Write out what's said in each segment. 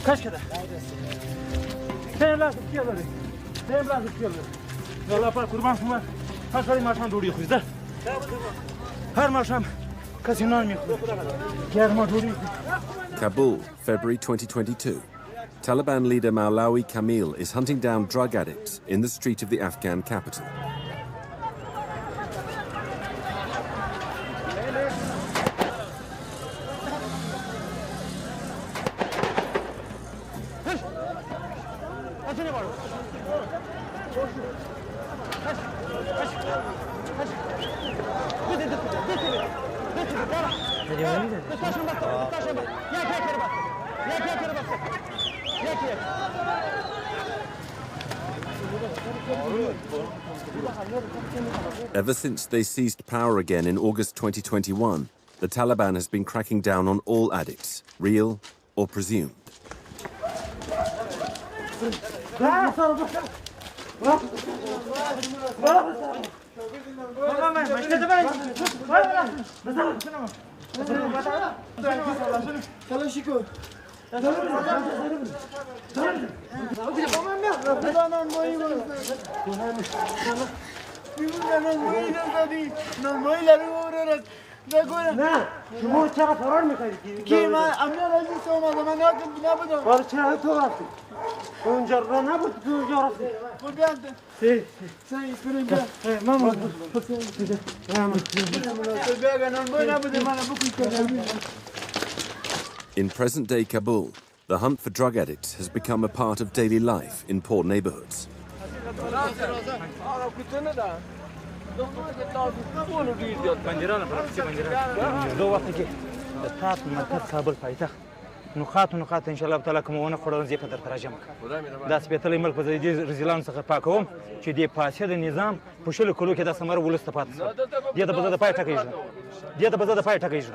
Kaç kadar? Sen lazım kiyaları. Sen lazım kiyaları. Vallahi par kurban şuna. Her şey maşan doğru yukarı da. Her maşam kasinon mu? Kerma doğru. Kabul, February 2022. Taliban leader Maulawi Kamil is hunting down drug addicts in the street of the Afghan capital. Ever since they seized power again in August 2021, the Taliban has been cracking down on all addicts, real or presumed. In present-day Kabul, the hunt for drug addicts has become a part of daily life in poor neighborhoods. نقاط ان شاء الله تعالی کومونه خورن زی په در ترجمه دا سپیتلې ملک په دې رزلان څخه پاکوم چې دې فاسد نظام په شل کلو کې د سمر ولست پات دې ته بزاده پای ټکیږي دې ته بزاده پای ټکیږي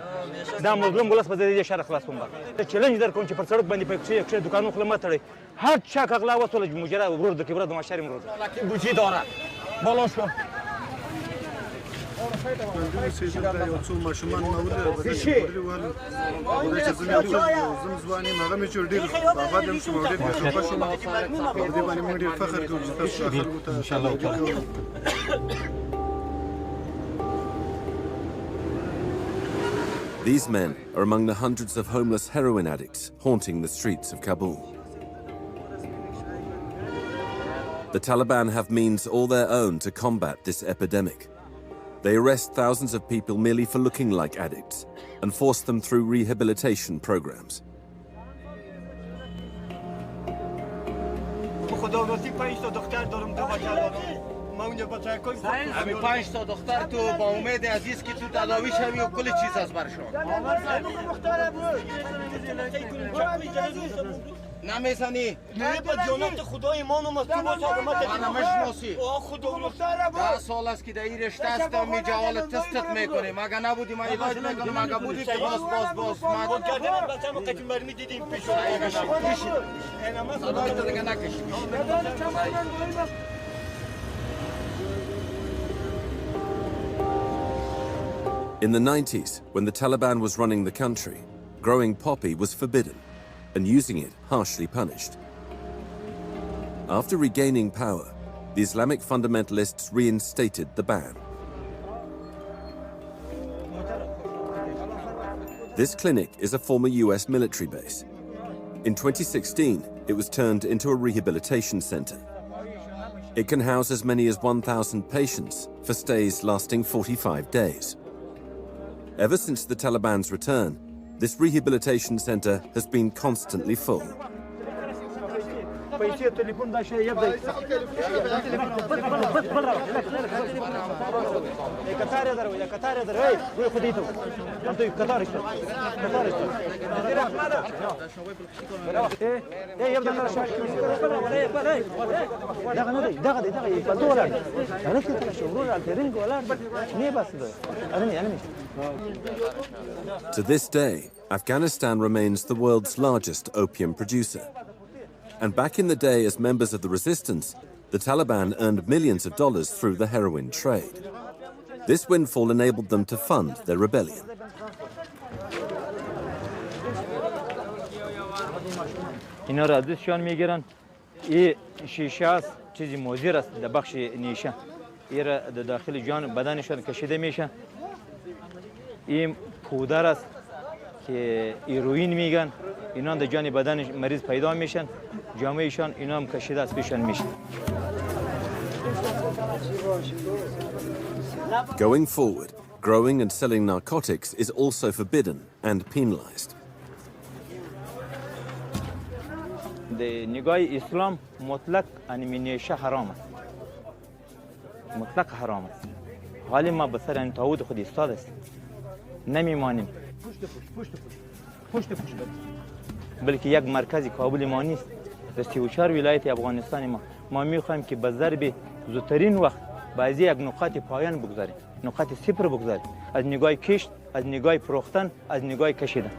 دا مظلوم ولست په دې شر خلاصوم به چیلنج در کوم چې پر سړک باندې پکې یو دکانو خلک متړي هر چا کغلا وته مجرد ورور د کبره د مشاري مرود لکه بوجي داره بالا شو These men are among the hundreds of homeless heroin addicts haunting the streets of Kabul. The Taliban have means all their own to combat this epidemic. They arrest thousands of people merely for looking like addicts and force them through rehabilitation programs. نمیزنی نه با جانت خدای ما نمستی باشه من نمیشناسی خدا مختار 10 سال است که در این رشته هستم میجوال تستت میکنیم اگه نبودی من علاج میکنم اگه بودی که باز من با گردن بچه‌مو قتل برمی دیدیم پیش صدای تو دیگه نکشید In the 90s, when the Taliban was running the country, growing poppy was forbidden and using it harshly punished. After regaining power, the Islamic fundamentalists reinstated the ban. This clinic is a former US military base. In 2016, it was turned into a rehabilitation center. It can house as many as 1,000 patients for stays lasting 45 days. Ever since the Taliban's return, this rehabilitation center has been constantly full. پیسې تلیفون دا شی یب دی کتار در وای کتار در وای روی خودی تو هم تو کتار است یب دنا شاش دغه نه دی دغه په دولار انا كنت شغل على الترنج ولا ني بس انا To this day, Afghanistan remains the world's largest opium producer. And back in the day as members of the resistance, the Taliban earned millions of dollars through the heroin trade. This windfall enabled them to fund their rebellion. اینا را ازشان میگیرن این شیشه است چیزی مضر است در بخش نیشه این را در داخل جان بدنشان کشیده میشه این پودر است که هیروئین میگن اینا در جان بدن مریض پیدا میشن جامعهشان اینا هم کشیده از پیشان میشه. Going forward, growing and selling narcotics is also forbidden and penalized. در نگاه اسلام مطلق انیمیشه حرام است. مطلق حرام است. حالی ما به سر تعهد خود ایستاد است. نمیمانیم. پشت بلکه یک مرکز کابل ما نیست. در 34 ولایت افغانستان ما میخوایم که به ضرب زودترین وقت بعضی یک نقاط پایان بگذاریم. نقاط صفر بگذاریم. از نگاه کشت، از نگاه فروختن، از نگاه کشیدن.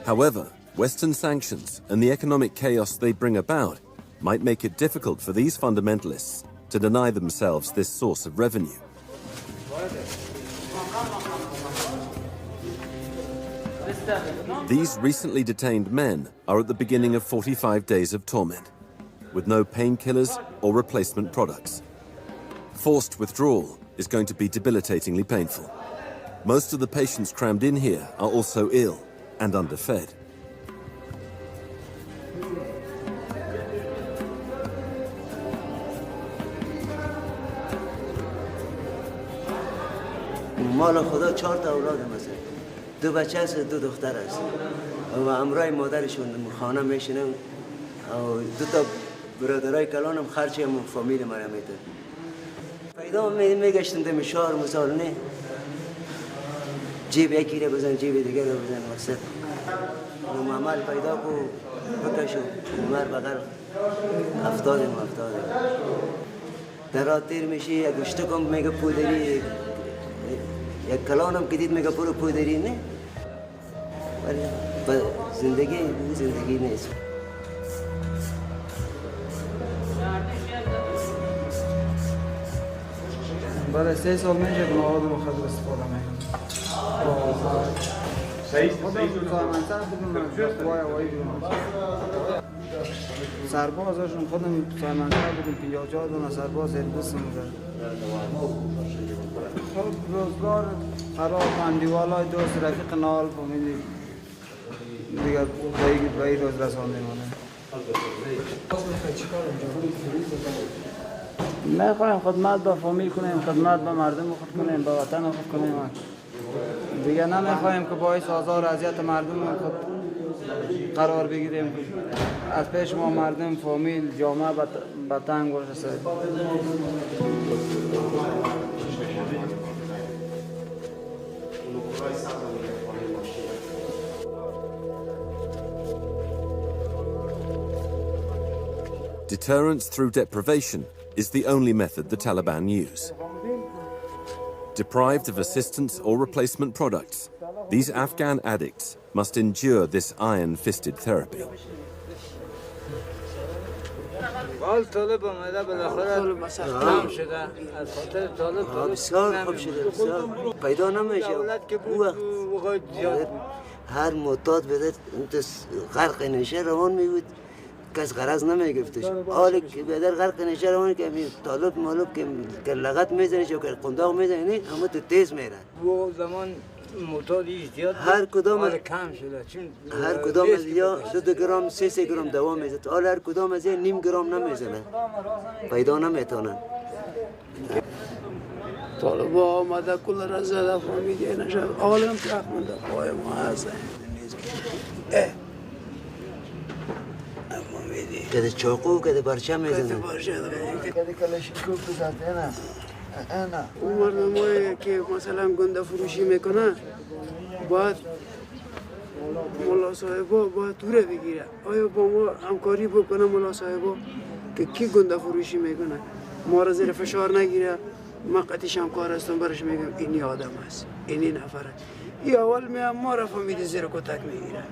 However, Western sanctions and the economic chaos they bring about might make it difficult for these fundamentalists to deny themselves this source of revenue. These recently detained men are at the beginning of 45 days of torment, with no painkillers or replacement products. Forced withdrawal is going to be debilitatingly painful. Most of the patients crammed in here are also ill and underfed. مال خدا 4 تا اولاد مثلا 2 بچه است 2 دختر است و همراه مادرشون خانه میشینن و 2 تا برادرای کلانم خرچی هم فامیل من میده پیدا میگشتم دم شهر مثال نه جیب یکی رو بزن جیب دیگه رو بزن مقصد عمل پیدا کو بکشو عمر بغل 70 در راه تیر میشی یک گشتکم میگه پودری یک کلانم که دید میگه پرو پودری نه ولی زندگی نیست. برای 3 سال میشه که مواد مخدر استفاده میکنم. سربازشون خودم سایمانسر بودیم 54 دونه سرباز هلبس می‌زد. روزگار خراب اندیوالای دوست رفیق نال فامیلی دیگه به این روز رساندیم. میخوایم خدمت به فامیل کنیم، خدمت به مردم خود کنیم، به وطن خود کنیم. دیگه نمیخوایم که باعث آزار و اذیت مردم خود قرار بگیریم. از پیش ما مردم فامیل جامعه به تنگ برسه. Deterrence through deprivation is the only method the Taliban use. Deprived of assistance or replacement products, these Afghan addicts must endure this iron-fisted therapy. پیدا نمیشه هر معتاد بده غرق نشه روان میبود کس غرض نمیگفتش حالی که بدر غرق نشه روان که طالب مالوب که لغت میزنه و که قنداق میزنه اما تو تیز میرن زمان معتادی زیاد هر کدام کم شده هر کدام از یا 2 گرم 3 گرم دوا میزد حالا هر کدام از نیم گرم نمیزنه پیدا نمیتونن طالبا آمده کل را زده فهمیدی نشد عالم که اخمنده پای ما هست فهمیدی کده چاقو کده برچه میزنه کده برچه کده کلشکوف بزنده نه اون مردم هایی که مثلا گنده فروشی میکنه باید مولا صاحبا باید توره بگیره آیا با ما همکاری بکنه مولا صاحبا که کی گنده فروشی میکنه ما را زیر فشار نگیره من قطعیش همکار هستم برش میگم اینی آدم است اینی نفره ای اول میام ما را فهمیده زیر کتک میگیره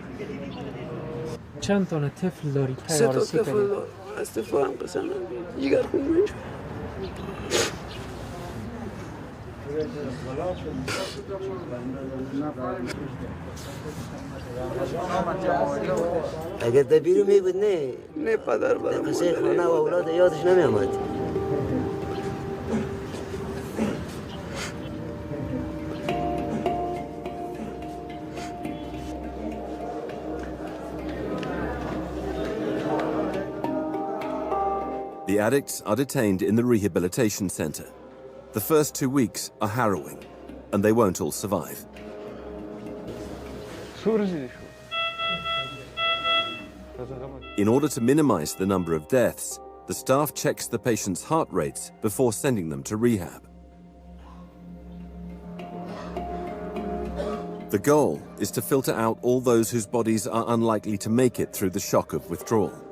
چند تا طفل داری؟ 3 تا طفل دار از طفل هم قسم جگر خون منش اگر دبیرو میبود نه پدر برم قصه خانه و اولاد یادش نمیامد The addicts are detained in the rehabilitation center. The first 2 weeks are harrowing, and they won't all survive. In order to minimize the number of deaths, the staff checks the patient's heart rates before sending them to rehab. The goal is to filter out all those whose bodies are unlikely to make it through the shock of withdrawal.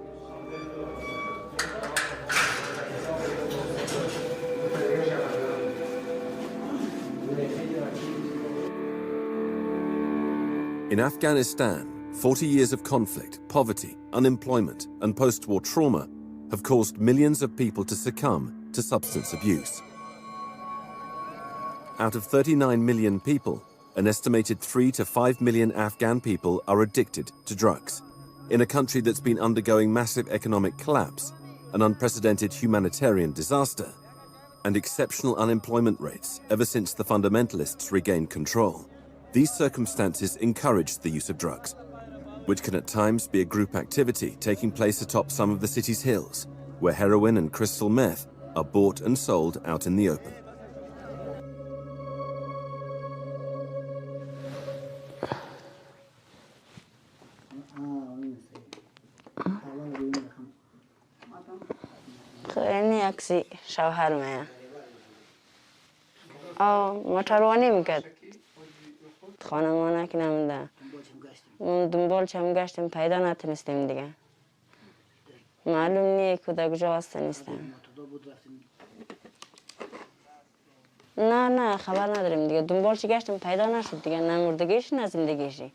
In Afghanistan, 40 years of conflict, poverty, unemployment, and post-war trauma have caused millions of people to succumb to substance abuse. Out of 39 million people, an estimated 3 to 5 million Afghan people are addicted to drugs. In a country that's been undergoing massive economic collapse, an unprecedented humanitarian disaster, and exceptional unemployment rates ever since the fundamentalists regained control. These circumstances encourage the use of drugs, which can at times be a group activity taking place atop some of the city's hills, where heroin and crystal meth are bought and sold out in the open. خیلی عکسی شوهر میه موتروانی میکرد خانه ما نکنم دنبال چم گشتیم پیدا نتونستیم دیگه معلوم نیه کده کجا هسته نیستم نه خبر نداریم دیگه دنبال چی گشتیم پیدا نشد دیگه نه مردگیش نه زندگیشی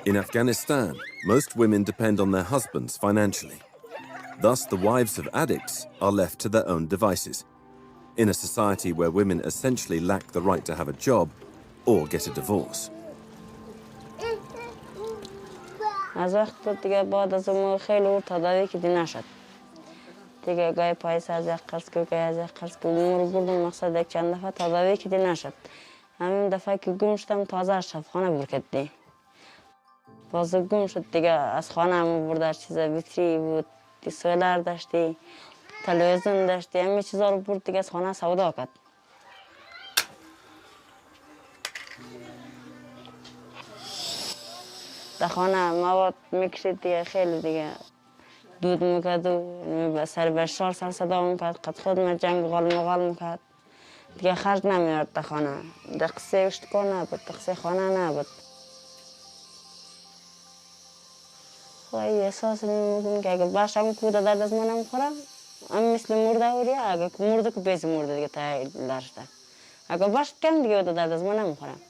In Afghanistan, most women depend on their husbands financially. Thus, the wives of addicts are left to their own devices, in a society where women essentially lack the right to have a job or get a divorce. از وقت دیگه بعد از اون خیلی اور تداوی که نشد دیگه گاهی پایسه از یک قرض که گاهی از یک قرض که امور بردم مقصد یک چند دفعه تداوی که نشد همین دفعه که گم شدم تازه از شفاخانه برکت باز گم شد دیگه از خانه همون برده چیزا ویتری بود سولر داشتی تلویزیون داشتی همه چیزا رو برد دیگه از خانه سودا کرد در خانه مواد میکشید دیگه خیلی دیگه دود میکرد و سر بشار سر صدا میکرد قد خود من جنگ غال میکرد دیگه خرج نمیارد در خانه در قصه اشتکار نبود در قصه خانه نبود خواهی احساس میکنم که اگر باشم کوده درد از من نمیخورم هم مثل مرده اوریه اگر مرده که بیز مرده دیگه تا داشته اگر باش کم دیگه درد از من نمیخورم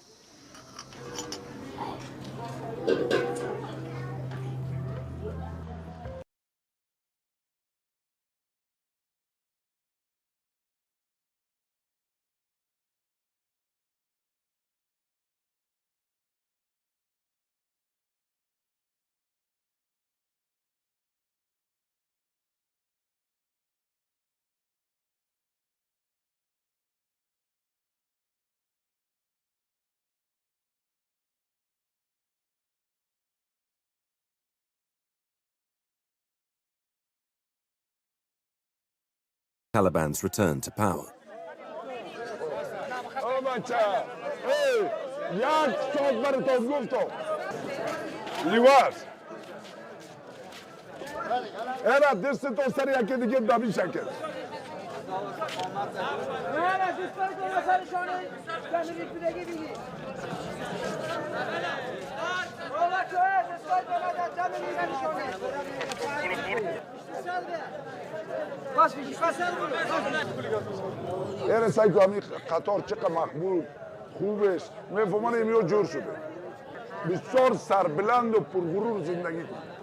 Taliban's return to power. سعی کنم قطار چقدر مقبول خوبش میفهمن ایمیا جور شده بسیار سربلند و پرغرور زندگی کنه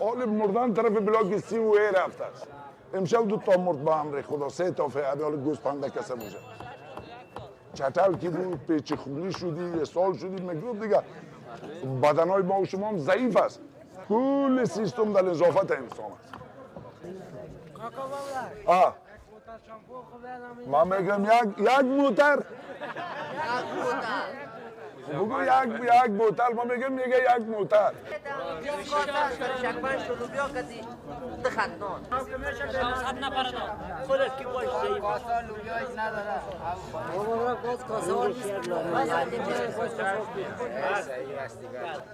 حال مردن طرف بلاک 30 رفته است امشب 2 تا مرد با امر خدا 3 تا فعلی حال گوسپنده کسه موجه چطل که بود پیچ خونی شدی اسهال شدی میگفت دیگه بدنهای ما و شما هم ضعیف است کل سیستم در اضافت انسان است من میگم یک موتر بگو یک بوتل ما میگم میگه یک موتر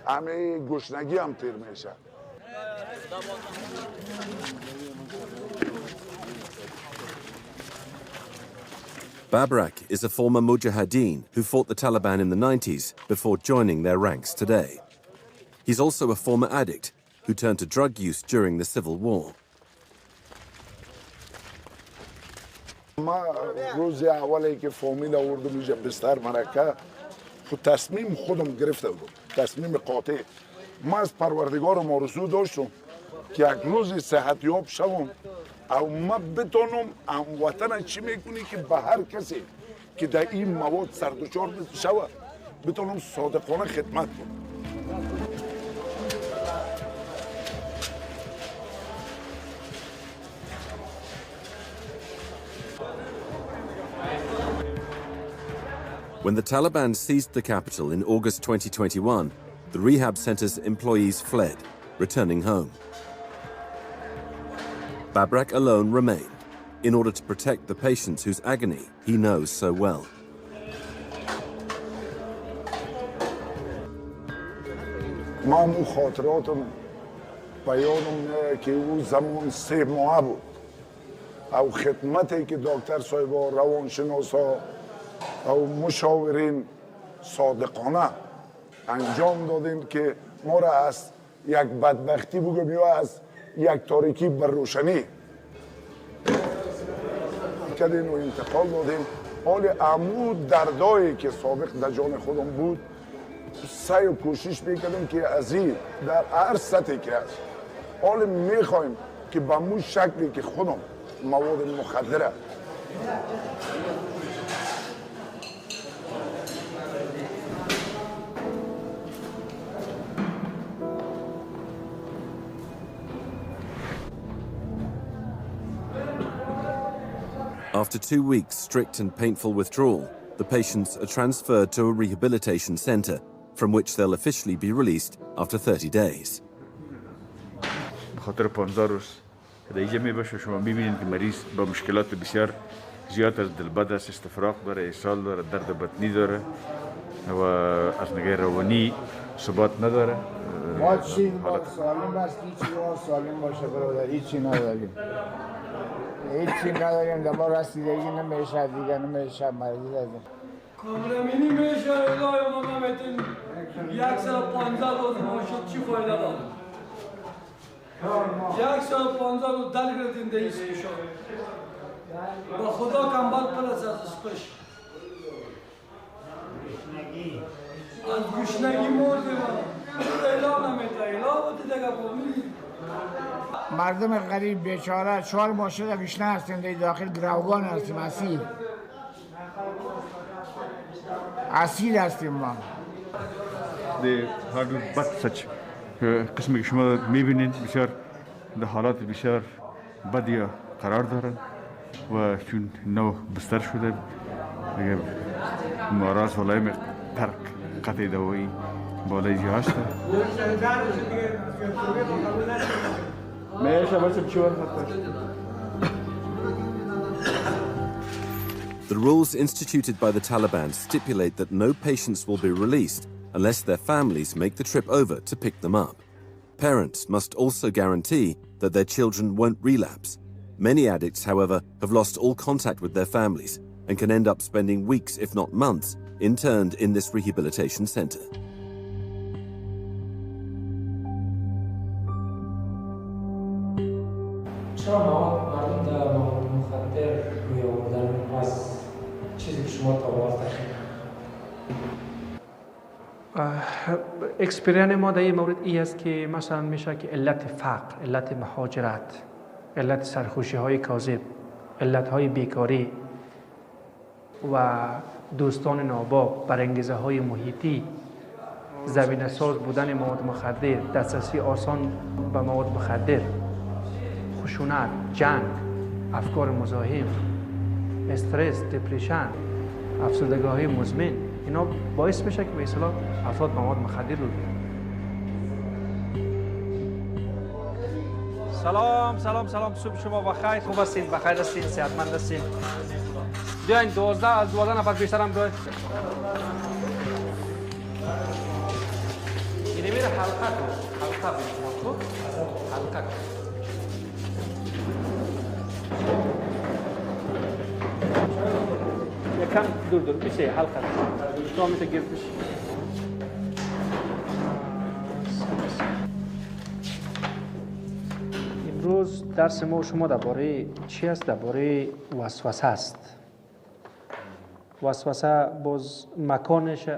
همه گشنگی هم تیر میشه Babrak is a former mujahideen who fought the Taliban in the 90s before joining their ranks today. He's also a former addict who turned to drug use during the civil war. ما روز اولی که فامیل آوردم اینجا بستر مرکه خود تصمیم خودم گرفته بودم تصمیم قاطع ما از پروردگار ما رسول داشتم که یک روز صحتیاب شوم او ما بتونم هموطن چی میکنی که به هر کسی که در این مواد سردچار شود بتونم صادقانه خدمت کنم When the Taliban seized the capital in August 2021, the rehab center's employees fled, returning home. Babrak alone remained in order to protect the patients whose agony he knows so well. من خاطراتم بیانم که او زمان 3 ماه بود او خدمتی که دکتر صاحبا روانشناسا او مشاورین صادقانه انجام دادیم که ما را از یک بدبختی بگم یا از یک تاریکی بر روشنی کردیم و انتقال دادیم حال عمود دردایی که سابق در جان خودم بود سعی و کوشش میکردیم که از این در هر سطحی که هست حال میخوایم که به مو شکلی که خودم مواد مخدره After 2 weeks' strict and painful withdrawal, the patients are transferred to a rehabilitation center from which they'll officially be released after 30 days. خاطر 15 روز در اینجا میباشه شما میبینید که مریض با مشکلات بسیار زیاد از دلبد است استفراغ داره اسهال داره درد بطنی داره و از نگاه روانی ثبات نداره ما چی سالم است هیچی سالم باشه برادر هیچی نداریم هیچی نداریم در ما رسیدگی نمیشه دیگه نمیشه مریض است کامرمینی میشه الهی محمدین 115 روز باشد چی فایده داره 115 روز دل گردیم در ایسکی شد با خدا کمبل پرست از اسپش از گشنگی مردیم اله نمیده اله بودی دیگه بومی مردم غریب بیچاره 4 ماه شده گشنه هستیم در داخل گروگان هستیم اسیر هستیم ما هر بد سچ قسمی که شما میبینید بسیار در حالات بسیار بدی قرار دارن و چون نو بستر شده دیگه ماراز ولای ترک قطع دوایی بالای جی هسته میشه باشم چیوان خطر The rules instituted by the Taliban stipulate that no patients will be released unless their families make the trip over to pick them up. Parents must also guarantee that their children won't relapse. Many addicts, however, have lost all contact with their families and can end up spending weeks, if not months, interned in this rehabilitation center. چرا مردم در مواد مخدر روی آوردن از چیزی که شما تا اکسپریان ما در این مورد ای است که مثلا میشه که علت فقر، علت مهاجرت، علت سرخوشی های کاذب، علت های بیکاری و دوستان ناباب، برانگیزه های محیطی، زمینه ساز بودن مواد مخدر، دسترسی آسان به مواد مخدر، خشونت، جنگ، افکار مزاحم، استرس، دپرشن، افسردگی‌های مزمن، اینا باعث میشه که به اصطلاح افراد مواد مخدر رو بگیرن. سلام صبح شما بخیر، خوب هستین، بخیر هستین، صحتمند هستین. بیاین 12 نفر بیشتر هم بیاین. اینه میره حلقه کو حلقه یکم دور میشه حلقه تو میشه گرفتش. امروز درس ما شما درباره چی است؟ درباره وسوسه است. وسوسه باز مکانش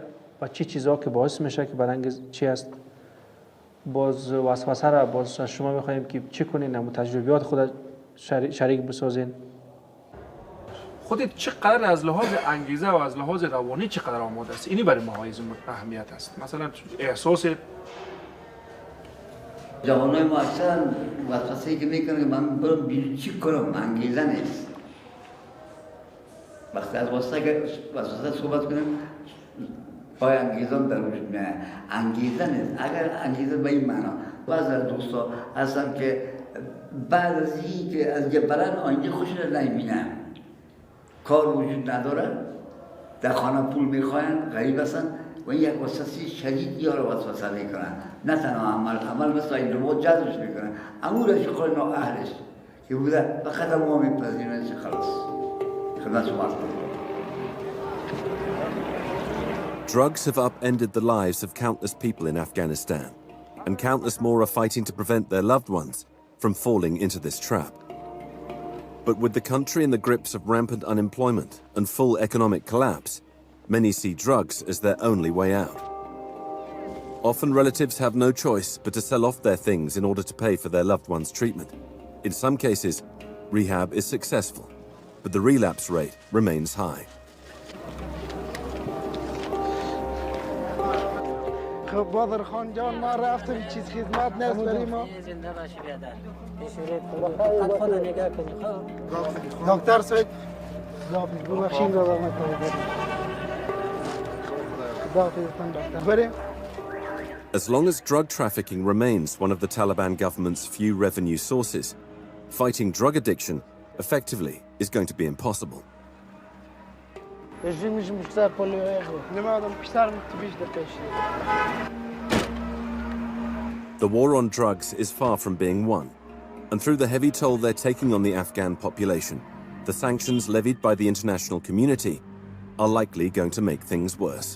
و چی چیزا که باعث میشه که برانگیز چی است. باز وسوسه را باز شما میخوایم که چی کنین، هم تجربیات خود شریک بسازین. خودت چقدر از لحاظ انگیزه و از لحاظ روانی چقدر آماده است؟ اینی برای ما های اهمیت است. مثلا احساس جوانای ما اکثرا وسوسه‌ای که میکنن که من برم بیرون چی کنم، انگیزه نیست. وقتی از وسوسه صحبت کنیم پای انگیزه در وجود میاد. انگیزه نیست. اگر انگیزه به این معنا، بعضی از دوستا هستن که بعد از این که از برن آینده خوشی را نمیبینن، کار وجود نداره، در خانه پول میخواین، غریب هستن و این یک وسوسه شدید یا را وسوسه میکنن. نه تنها عمل مثل این رو جذبش میکنن، اما را خود نااهلش که بوده فقط ما میپذیرن چه خلاص خدمت شما کنم. Drugs have upended the lives of countless people in Afghanistan, and countless more are fighting to prevent their loved ones from falling into this trap. But with the country in the grips of rampant unemployment and full economic collapse, many see drugs as their only way out. Often relatives have no choice but to sell off their things in order to pay for their loved one's treatment. In some cases, rehab is successful, but the relapse rate remains high. خب بادر خان جان ما رفتیم چیز خدمت نیست برای ما. زنده باشی بیادر. خدا نگاه کنی. دکتر سید ببخشید را نکنید. بریم. As long as drug trafficking remains one of the Taliban government's few revenue sources, fighting drug addiction effectively is going to be impossible. The war on drugs is far from being won, and through the heavy toll they're taking on the Afghan population, the sanctions levied by the international community are likely going to make things worse.